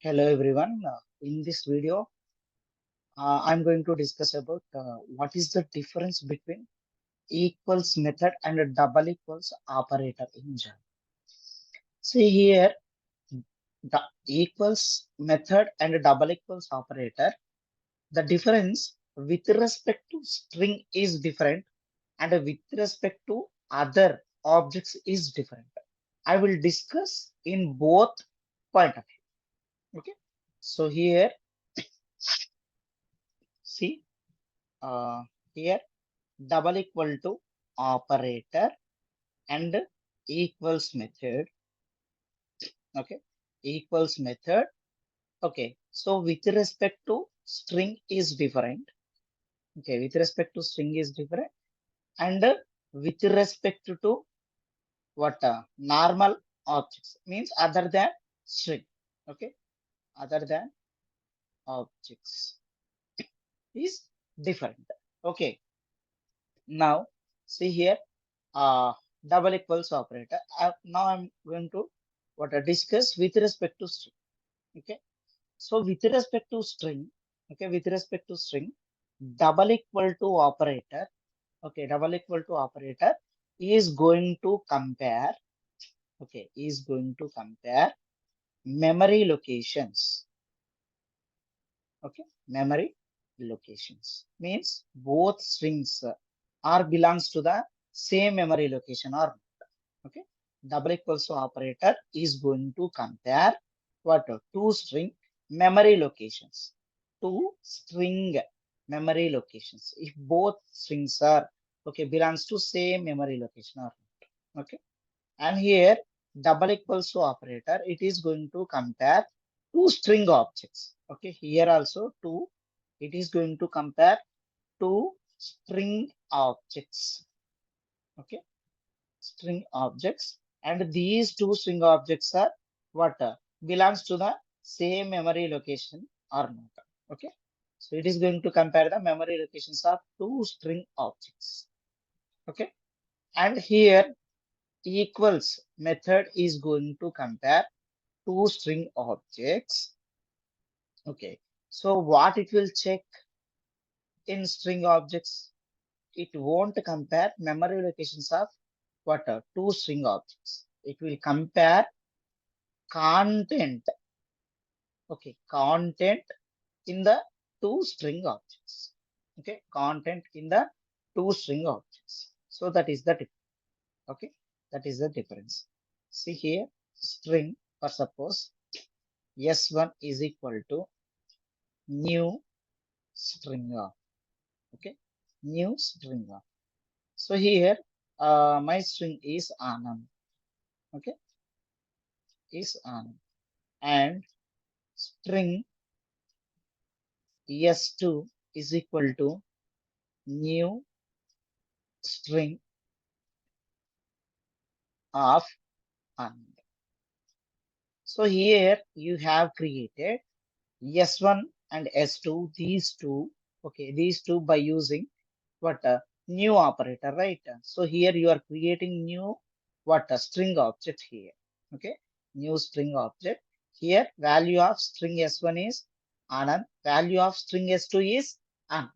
Hello everyone. In this video, I'm going to discuss about what is the difference between equals method and a double equals operator in Java. See here, the equals method and a double equals operator. The difference with respect to string is different, and with respect to other objects is different. I will discuss in both point of view. Okay. So here, see uh, here. Double equal to operator and equals method. Okay, equals method. Okay, so with respect to string is different. Okay, with respect to string is different, and with respect to what normal objects means other than string. Okay, other than objects is different. Okay, now see here. Double equals operator. Now I'm going to discuss with respect to string. Okay. So with respect to string, okay, with respect to string, double equal to operator, okay, double equal to operator is going to compare, okay, is going to compare memory locations. Okay, memory locations means both strings are belongs to the same memory location or not. Okay, double equals to operator is going to compare what two string memory locations, two string memory locations. If both strings are okay belongs to same memory location or not. Okay, and here double equals to operator, it is going to compare two string objects. Okay, here also two, it is going to compare two string objects. Okay, string objects, and these two string objects are what belongs to the same memory location or not. Okay, so it is going to compare the memory locations of two string objects. Okay, and here equals method is going to compare two string objects. Okay, so what it will check in string objects? It won't compare memory locations of what two string objects. It will compare content. Okay, content in the two string objects. Okay, content in the two string objects. So that is the difference. Okay, that is the difference. See here, string, or suppose S1 is equal to new string of. Okay, new string of. So here, my string is Anand. Okay, is Anand, and string S2 is equal to new string of Anand. So here you have created S1 and S2, these two, okay, these two by using what a new operator, right? So here you are creating new what a string object here. Okay, new string object. Here value of string S1 is Anand, value of string S2 is Anand.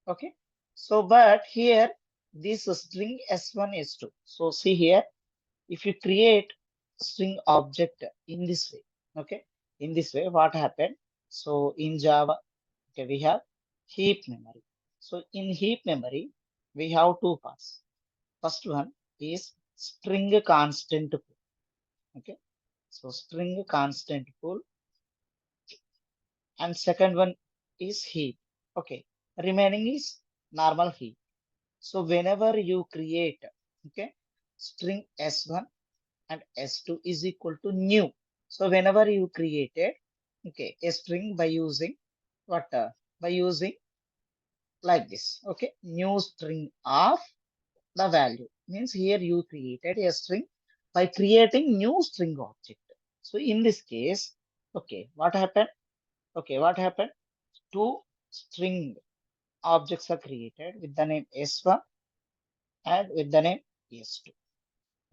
Okay, so but here this string S1 S2. So see here, if you create string object in this way, okay, in this way, what happened? So in Java, okay, we have heap memory. So in heap memory, we have two parts. First one is string constant pool. Okay, so string constant pool, and second one is heap. Okay, remaining is normal heap. So whenever you create, okay, string S1 and S2 is equal to new. So whenever you created, okay, a string by using what? By using like this, okay, new string of the value means here you created a string by creating new string object. So in this case, okay, what happened? Okay, what happened? Two string objects are created with the name S1 and with the name S2.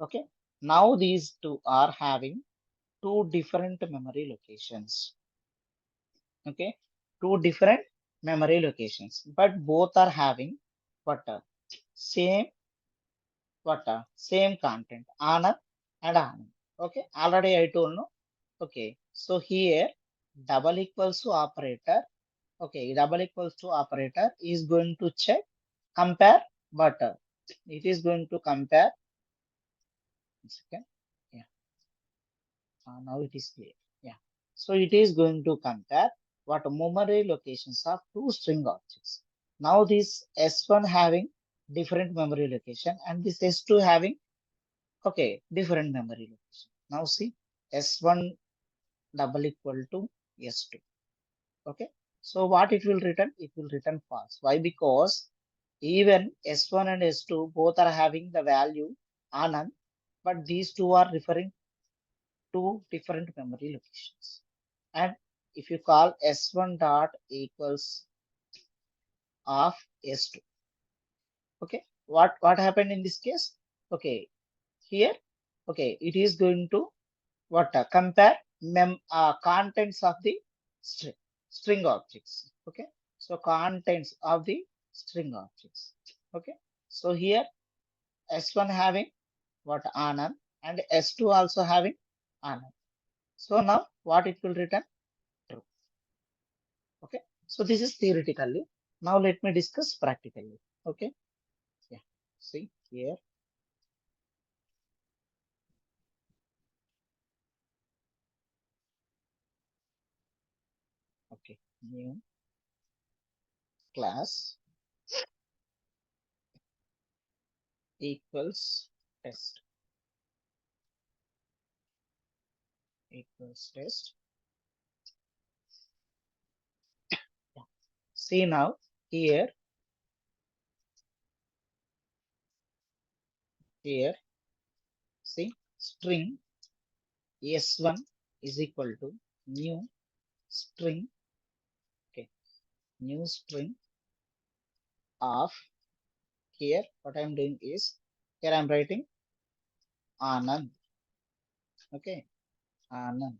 Okay, now these two are having two different memory locations. Okay, two different memory locations, but both are having what same same content, Anand and Anand. Okay, already I told no. Okay, so here double equals to operator. Okay, double equals to operator is going to check compare, but it is going to compare. One second. Yeah, now it is clear. Yeah, so it is going to compare what memory locations of two string objects. Now this S1 having different memory location and this S2 having okay different memory location. Now see S1 double equal to S2. Okay. So what it will return? It will return false. Why? Because even S1 and S2 both are having the value Anand, but these two are referring to different memory locations. And if you call S1 dot equals of S2, okay, what happened in this case? Okay, here, okay, it is going to what compare contents of the string objects. Okay, so contents of the string objects. Okay, so here S1 having what Anand and S2 also having Anand. So now what it will return? True. Okay, so this is theoretically. Now let me discuss practically. Okay, yeah, see here. Okay, new class equals test equals test. Yeah. See now here see string s1 is equal to new string okay new string of here what I'm doing is here I'm writing Anand. Okay, Anand,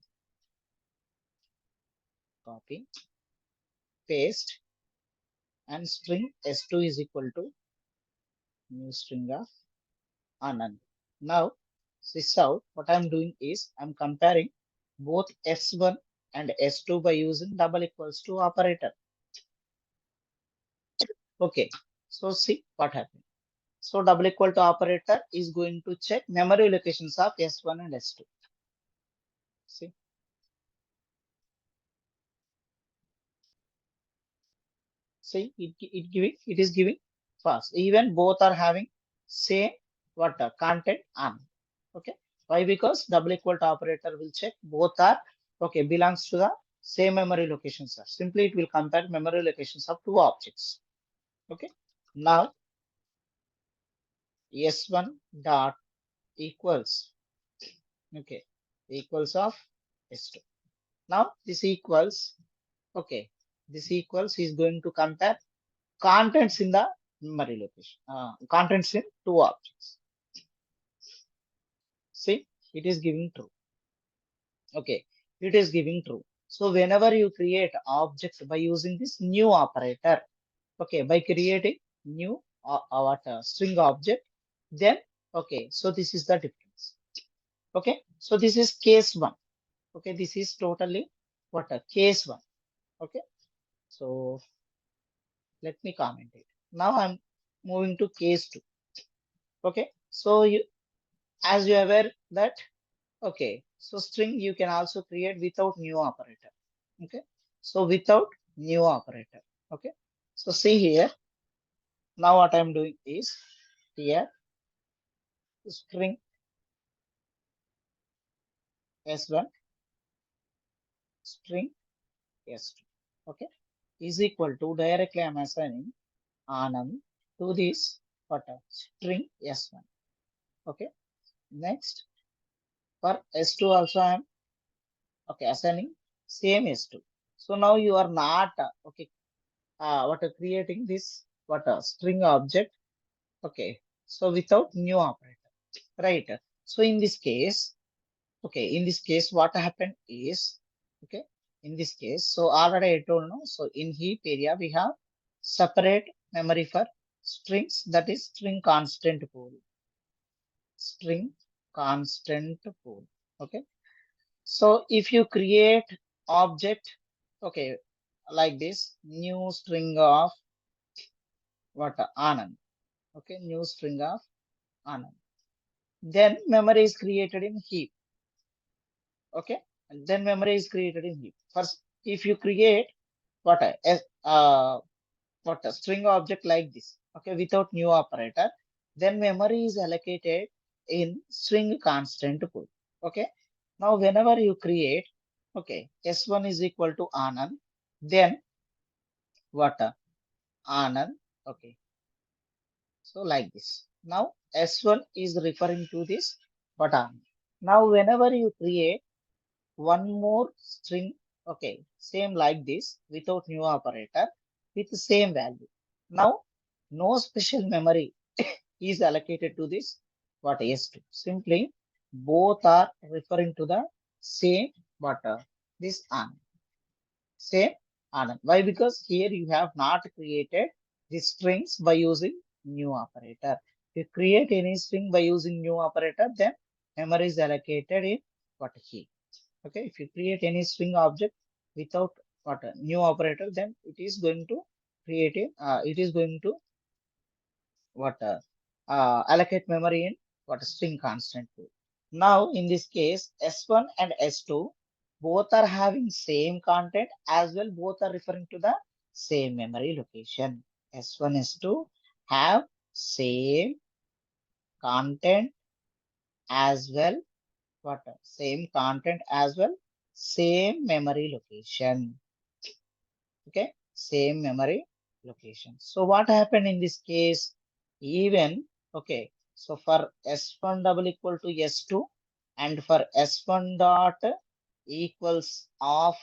copy paste and string s2 is equal to new string of Anand. Now this out what I'm doing is I'm comparing both s1 and s2 by using double equals to operator. Okay, so see what happened. So double equal to operator is going to check memory locations of S1 and S2. See, it is giving fast. Even both are having same what content on. Okay, why? Because double equal to operator will check both are okay belongs to the same memory locations. Simply it will compare memory locations of two objects. Okay, now S1 dot equals okay equals of S2. Now this equals okay. This equals is going to compare contents in the memory location. Contents in two objects. See, it is giving true. Okay, it is giving true. So whenever you create objects by using this new operator, okay, by creating new what string object, then okay, so this is the difference. Okay, so this is case one. Okay, this is totally what a case one. Okay, so let me comment it. Now I'm moving to case two. Okay, so you as you are aware that okay, so string you can also create without new operator. Okay, so without new operator. Okay, so see here. Now what I'm doing is here string s1 string s2. Okay, is equal to directly I'm assigning Anand to this what string s1. Okay, next for s2 also I'm okay assigning same s2. So now you are not okay what creating this what a string object okay so without new operator right so in this case okay in this case what happened is okay in this case, so already I told no. So in heap area, we have separate memory for strings, that is string constant pool. String constant pool. Okay. So if you create object, okay, like this, new string of what Anand. Okay, new string of Anand. Then memory is created in heap. Okay, and then memory is created in heap. First, if you create what a string object like this, okay, without new operator, then memory is allocated in string constant pool. Okay, now whenever you create, okay, S1 is equal to Anand, then what Anand, okay, so like this. Now S1 is referring to this what Anand. Now whenever you create one more string, okay, same like this without new operator with the same value. Now, no special memory is allocated to this what S2. Simply, both are referring to the same what this Anand. Same Anand. Why? Because here you have not created the strings by using new operator. If you create any string by using new operator, then memory is allocated in what here. Okay, if you create any string object without what a new operator, then it is going to create it is going to what allocate memory in what a string constant pool. Now in this case, S1 and S2 both are having same content as well. Both are referring to the same memory location. S1, S2 have same content as well. What same content as well, same memory location. Okay, same memory location. So what happened in this case? Even okay, so for S1 double equal to S2 and for S1 dot equals of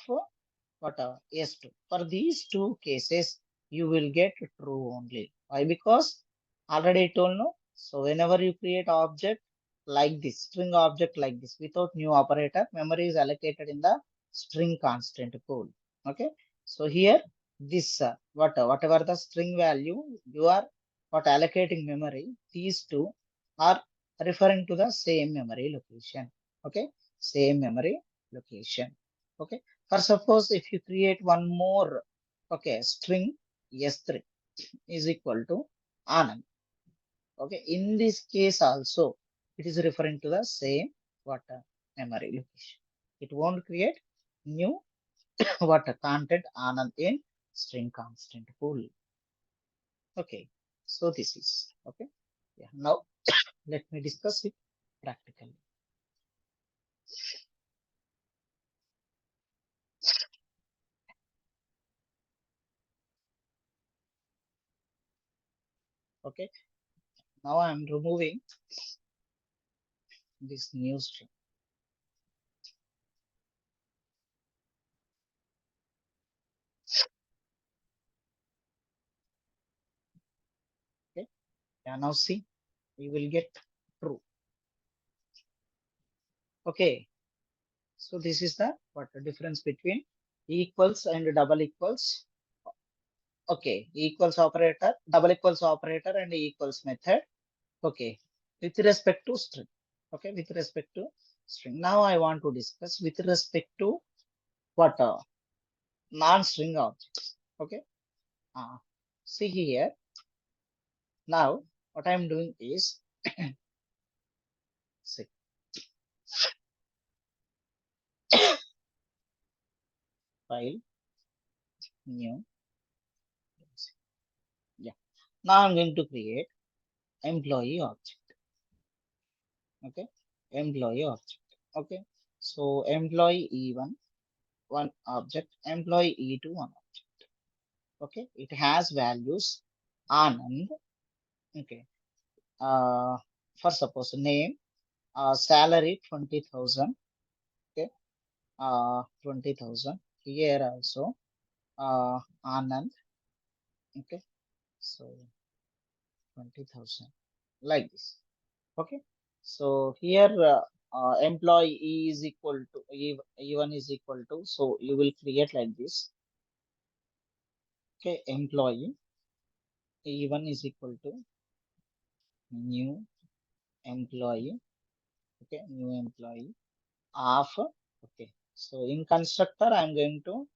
what S2. For these two cases, you will get true only. Why? Because already I told no. So whenever you create object like this, string object like this, without new operator, memory is allocated in the string constant pool. Okay. So here, this whatever the string value you are what allocating memory, these two are referring to the same memory location. Okay. Same memory location. Okay. For suppose if you create one more, okay, string S3 is equal to Anand. Okay, in this case also, it is referring to the same what memory location. It won't create new what content Anand in string constant pool. Okay, so this is okay. Yeah, now let me discuss it practically. Okay, now I am removing this new string. Okay, yeah, now see, you will get true. Okay, so this is the what the difference between equals and double equals. Okay, equals operator, double equals operator and equals method. Okay, with respect to string. Okay, with respect to string. Now I want to discuss with respect to what non-string objects. Okay, uh, see here. Now what I'm doing is see, file new. Yeah. Now I'm going to create employee object. Okay, employee object. Okay, so employee E1 one object, employee E2 one object. Okay, it has values Anand. Okay, uh, for suppose name, salary 20,000. Okay, 20,000. Here also Anand. Okay, so 20,000 like this. Okay, so here employee is equal to E1 is equal to, so you will create like this. Okay, employee E1 is equal to new employee. Okay, new employee of, okay. So in constructor, I'm going to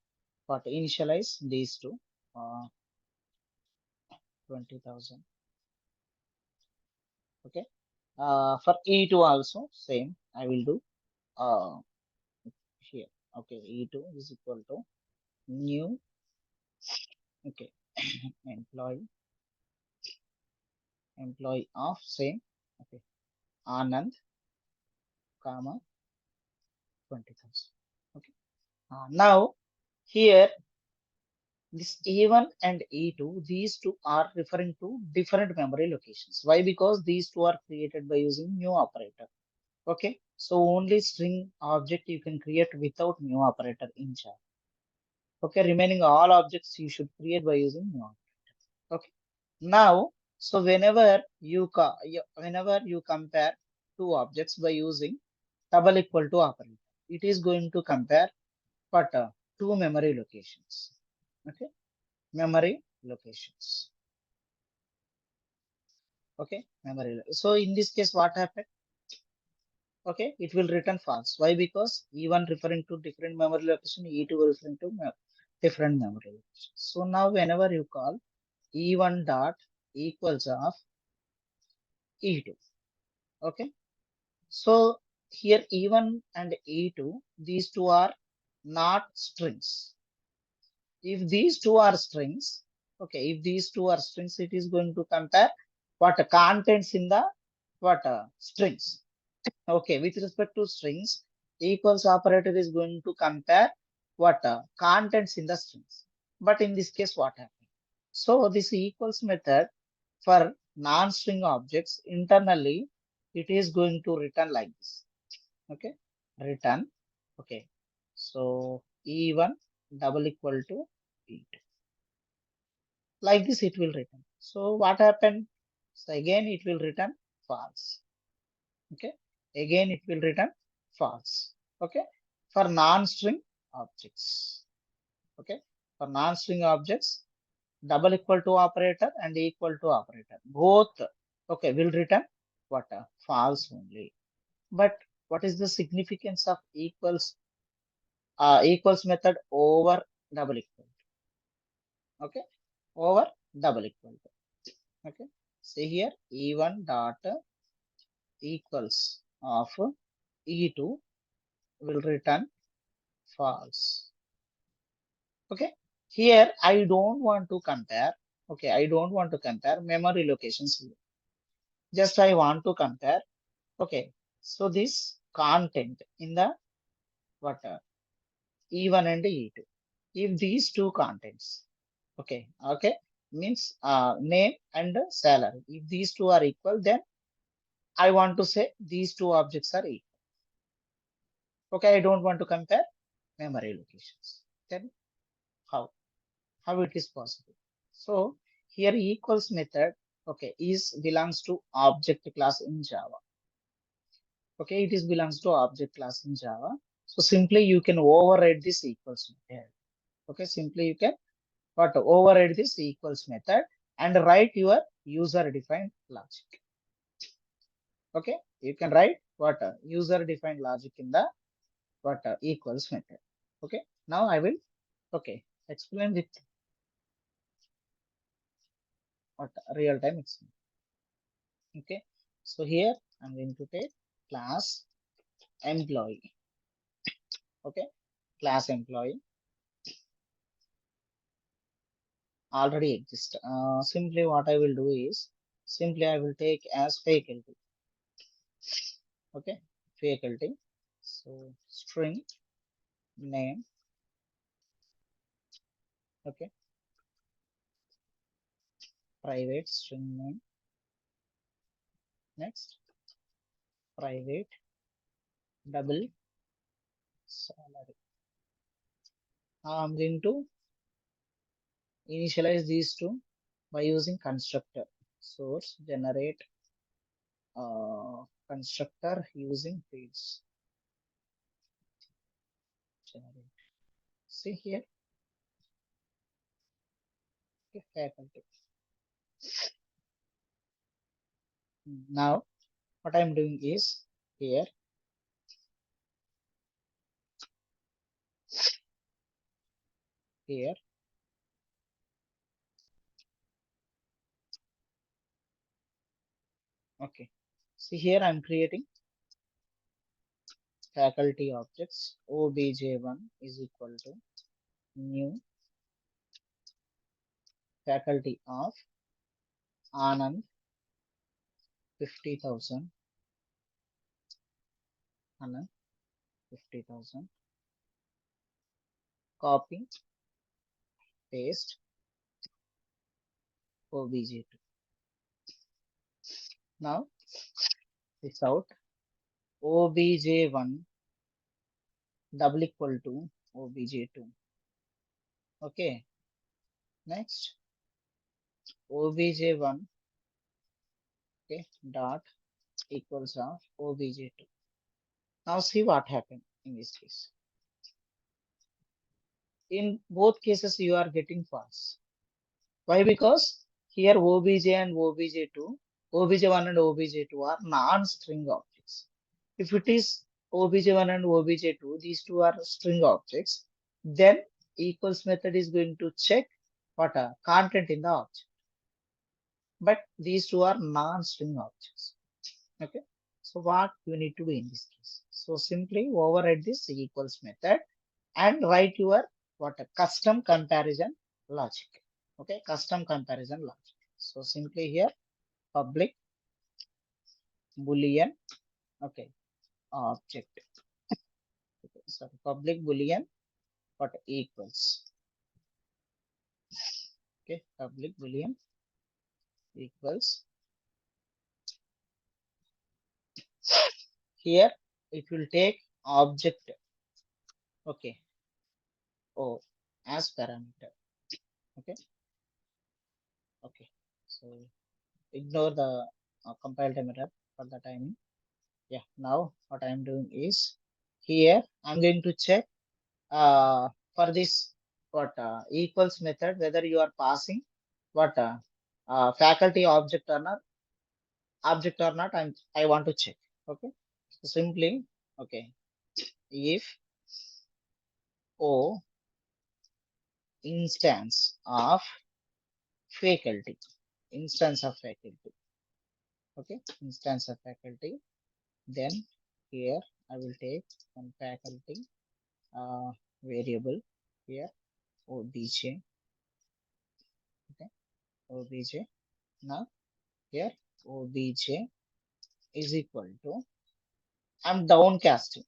what initialize these two, 20,000. Okay. For E2 also same. I will do uh here. Okay, E2 is equal to new. Okay, employee of same. Okay, Anand, comma 20,000. Okay. Now here this E1 and E2, these two are referring to different memory locations. Why? Because these two are created by using new operator. Okay. So only string object you can create without new operator in Java. Okay. Remaining all objects you should create by using new operator. Okay. Now, so whenever you compare two objects by using double equal to operator, it is going to compare what two memory locations. Okay. Memory locations. Okay, memory. So in this case, what happened? Okay, it will return false. Why? Because E1 referring to different memory location, E2 referring to different memory location. So now whenever you call E1 dot equals of E2. Okay, so here E1 and E2, these two are not strings. If these two are strings, okay, if these two are strings, it is going to compare what contents in the what strings. Okay, with respect to strings, equals operator is going to compare what contents in the strings. But in this case, what happened? So this equals method for non-string objects internally, it is going to return like this. Okay, return. Okay, so E1 double equal to E2. Like this, it will return. So what happened? So again, it will return false. Okay, again it will return false. Okay, for non-string objects. Okay, for non-string objects, double equal to operator and equal to operator both, okay, will return what false only. But what is the significance of equals method over double equal? Okay, over double equal. Okay, see here E1 dot equals of E2 will return false. Okay, here I don't want to compare. Okay, I don't want to compare memory locations here. Just I want to compare. Okay, so this content in the what E1 and E2. If these two contents, okay, means name and salary. If these two are equal, then I want to say these two objects are equal. Okay, I don't want to compare memory locations. Then how? How it is possible? So here equals method, okay, is belongs to object class in Java. Okay, it is belongs to object class in Java. So simply you can override this equals method. Okay, simply you can what override this equals method and write your user defined logic. Okay, you can write what user defined logic in the what equals method. Okay, now I will explain with what real time example. Okay, so here I'm going to take class employee. Okay, class employee already exists. Simply what I will do is simply I will take as faculty. Okay, faculty. So string name. Okay, private string name. Next, private double salary. Now I'm going to initialize these two by using constructor. Source generate constructor using fields. See here, okay, faculty. Now, what I'm doing is here, here, okay. See here, I'm creating faculty objects. Obj1 is equal to new faculty of Anand 50,000. Anand 50,000. Copy, paste, obj2. Now, this out. Obj1 double equal to obj2. Okay. Next, obj1, okay, dot equals of obj2. Now see what happened in this case. In both cases, you are getting false. Why? Because here obj and obj2, obj1 and obj2 are non-string objects. If it is obj1 and obj2, these two are string objects, then equals method is going to check what are content in the object. But these two are non-string objects. Okay. So what you need to do in this case? So simply override this equals method and write your what a custom comparison logic. Okay, custom comparison logic. So simply here public boolean, okay, object. Okay, so public boolean what equals. Okay, public boolean equals. Here it will take object. Okay, oh, as parameter. Okay, okay. So ignore the compile time error for the timing. Yeah, now what I'm doing is here I'm going to check for this what equals method whether you are passing what faculty object or not. I want to check. Okay, so simply okay if o instance of faculty, instance of faculty, okay, instance of faculty, then here I will take one faculty variable here obj, okay, obj. Now here obj is equal to I'm downcasting,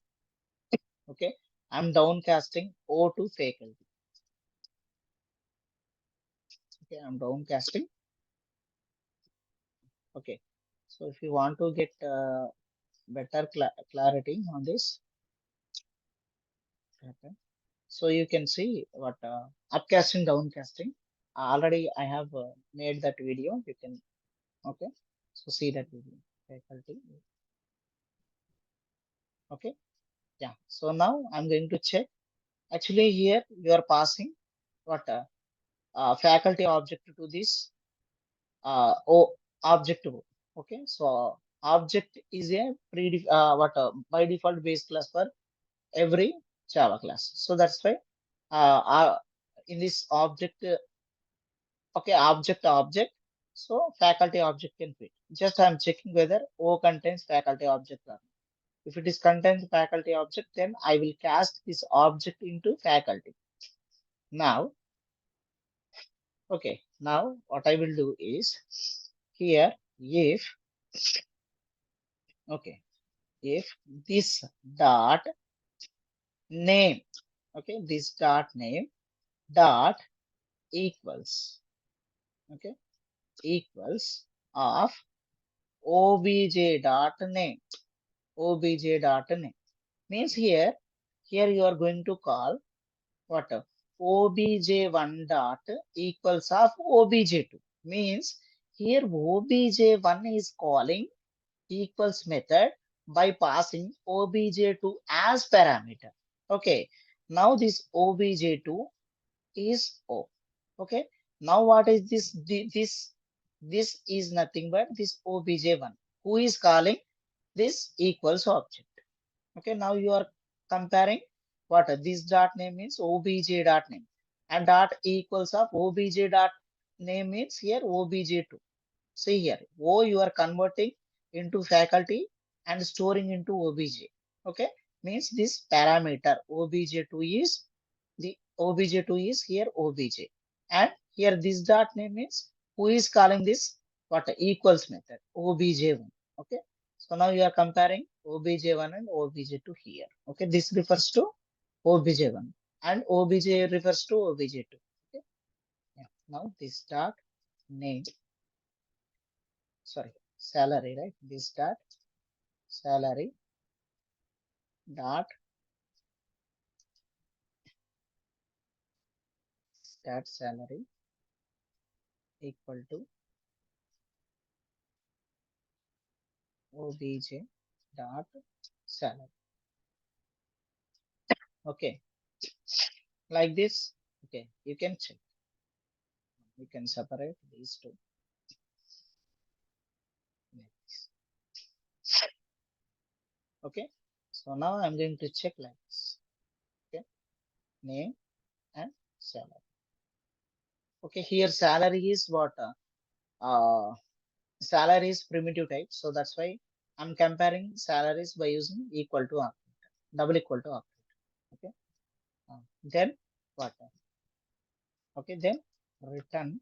okay, I'm downcasting o to faculty, okay, I'm downcasting. Okay, so if you want to get better clarity on this, okay, so you can see what upcasting downcasting already I have made that video, you can, okay, so see that video faculty. Okay, yeah, so now I'm going to check. Actually here you are passing what faculty object to this object O. Okay, so object is a by default base class for every Java class. So that's why in this object, okay, object. So faculty object can fit. Just I'm checking whether O contains faculty object or not. If it is contains faculty object, then I will cast this object into faculty. Now, okay, now what I will do is here if, okay, if this dot name, okay, this dot name dot equals, okay, equals of obj dot name, obj dot name means here you are going to call what obj1 dot equals of obj2 means here obj1 is calling equals method by passing obj2 as parameter. Okay, now this obj2 is O. Okay, now what is this? This is nothing but this obj1. Who is calling this equals object? Okay, now you are comparing what this dot name means obj dot name and dot equals of obj dot name means here obj2. See here, O you are converting into faculty and storing into obj. Okay, means this parameter obj2 is the obj2 is here obj, and here this dot name means who is calling this what equals method obj1. Okay, so now you are comparing obj1 and obj2 here. Okay, this refers to obj1 and obj refers to obj2. Okay, yeah. Now this dot name, sorry, salary, right? This dot salary dot salary equal to obj dot salary. Okay, like this. Okay, you can check. You can separate these two. Like this. Okay, so now I'm going to check like this. Okay, name and salary. Okay, here salary is what? Salary is primitive type, so that's why I'm comparing salaries by using equal to operator, double equal to operator. Okay, then what? Okay, then return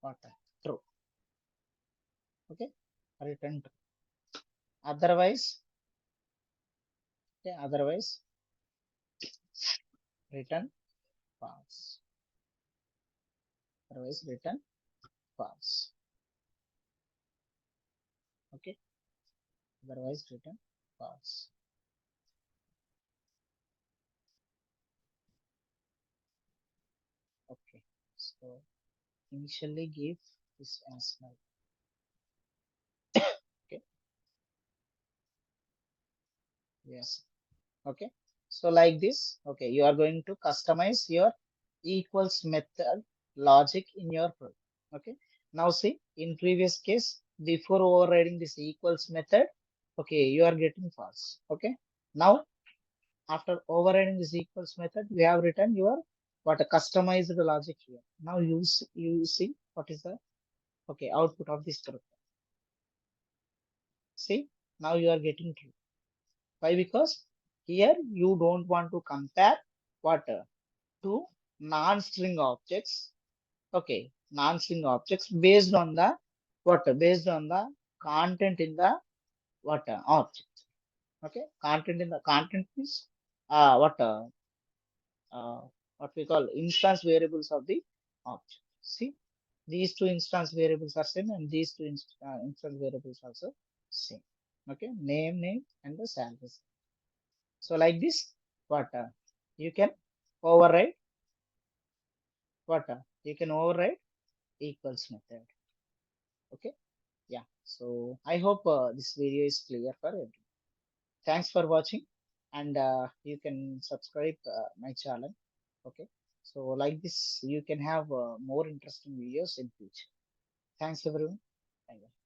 what? True. Okay, return true. Otherwise, okay, otherwise return false. Otherwise return false. Okay, otherwise return false. Okay, so initially give this as null. Okay, yes. Okay, so like this. Okay, you are going to customize your equals method logic in your program. Okay, now see in previous case before overriding this equals method, okay, you are getting false. Okay, now after overriding this equals method, we have written your what a customized logic here. Now you see what is the okay output of this program. See, now you are getting true. Why? Because here you don't want to compare what two non-string objects. Okay, non-string objects based on the what based on the content in the what object. Okay, content in the content is what uh, what we call instance variables of the object. See, these two instance variables are same and these two instance variables also same. Okay, name and the salary. So like this, what you can override what you can override equals method. Okay, yeah. So I hope this video is clear for everyone. Thanks for watching, and you can subscribe my channel. Okay, so like this, you can have more interesting videos in future. Thanks everyone. Bye.